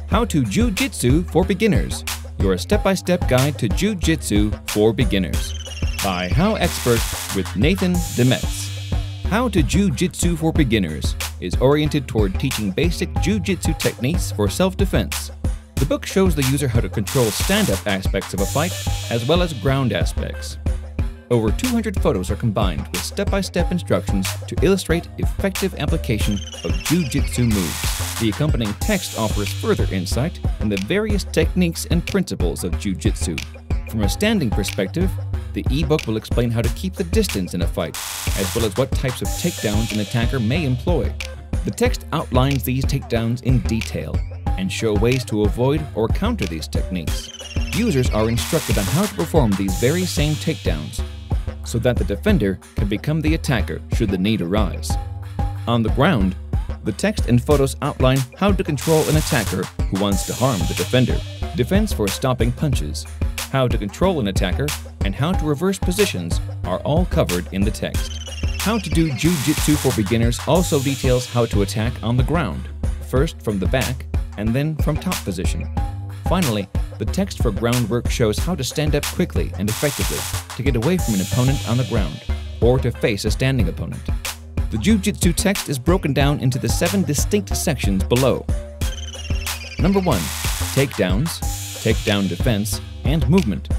How to Jiu Jitsu for Beginners, your step-by-step guide to Jiu Jitsu for Beginners, by HowExpert with Nathan Demetz. How to Jiu Jitsu for Beginners is oriented toward teaching basic Jiu Jitsu techniques for self-defense. The book shows the user how to control stand-up aspects of a fight as well as ground aspects. Over 200 photos are combined with step-by-step instructions to illustrate effective application of Jiu Jitsu moves. The accompanying text offers further insight in the various techniques and principles of Jiu Jitsu. From a standing perspective, the ebook will explain how to keep the distance in a fight, as well as what types of takedowns an attacker may employ. The text outlines these takedowns in detail and show ways to avoid or counter these techniques. Users are instructed on how to perform these very same takedowns, so that the defender can become the attacker should the need arise. On the ground, the text and photos outline how to control an attacker who wants to harm the defender, defense for stopping punches, how to control an attacker, and how to reverse positions are all covered in the text. How to do Jiu Jitsu for Beginners also details how to attack on the ground, first from the back and then from top position. Finally, the text for groundwork shows how to stand up quickly and effectively to get away from an opponent on the ground, or to face a standing opponent. The Jiu Jitsu text is broken down into the 7 distinct sections below. Number 1. Takedowns, takedown defense, and movement.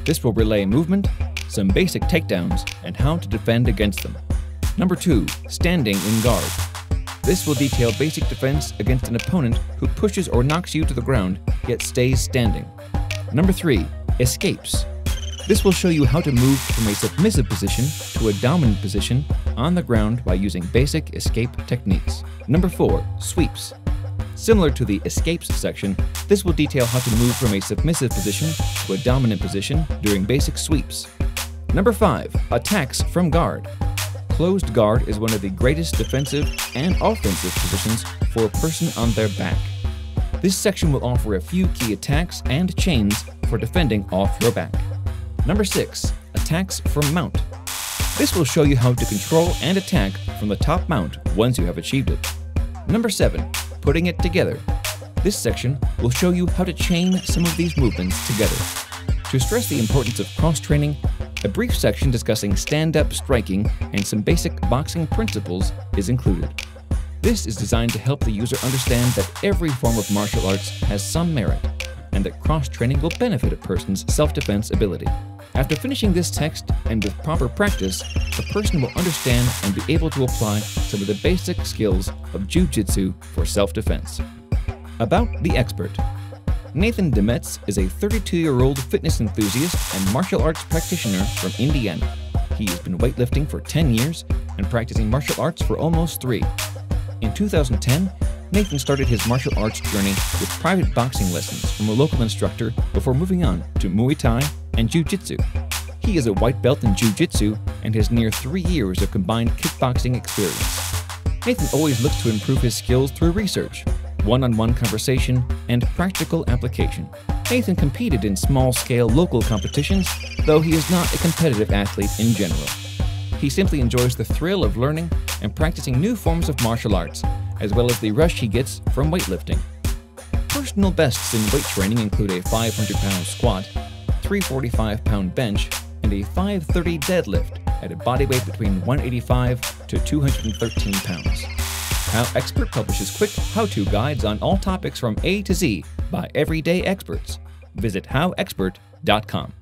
This will relay movement, some basic takedowns, and how to defend against them. Number 2. Standing in guard. This will detail basic defense against an opponent who pushes or knocks you to the ground yet stays standing. Number 3. Escapes. This will show you how to move from a submissive position to a dominant position on the ground by using basic escape techniques. Number 4. Sweeps. Similar to the escapes section, this will detail how to move from a submissive position to a dominant position during basic sweeps. Number 5. Attacks from guard. Closed guard is one of the greatest defensive and offensive positions for a person on their back. This section will offer a few key attacks and chains for defending off your back. Number 6. Attacks from mount. This will show you how to control and attack from the top mount once you have achieved it. Number 7. Putting it together. This section will show you how to chain some of these movements together. To stress the importance of cross-training, a brief section discussing stand-up striking and some basic boxing principles is included. This is designed to help the user understand that every form of martial arts has some merit, and that cross-training will benefit a person's self-defense ability. After finishing this text and with proper practice, a person will understand and be able to apply some of the basic skills of Jiu Jitsu for self-defense. About the expert. Nathan Demetz is a 32-year-old fitness enthusiast and martial arts practitioner from Indiana. He has been weightlifting for 10 years and practicing martial arts for almost 3. In 2010, Nathan started his martial arts journey with private boxing lessons from a local instructor before moving on to Muay Thai and Jiu Jitsu. He is a white belt in Jiu Jitsu and has near 3 years of combined kickboxing experience. Nathan always looks to improve his skills through research, one-on-one conversation, and practical application. Nathan competed in small-scale local competitions, though he is not a competitive athlete in general. He simply enjoys the thrill of learning and practicing new forms of martial arts, as well as the rush he gets from weightlifting. Personal bests in weight training include a 500-pound squat, 345-pound bench, and a 530 deadlift at a body weight between 185 to 213 pounds. HowExpert publishes quick how-to guides on all topics from A to Z by everyday experts. Visit HowExpert.com.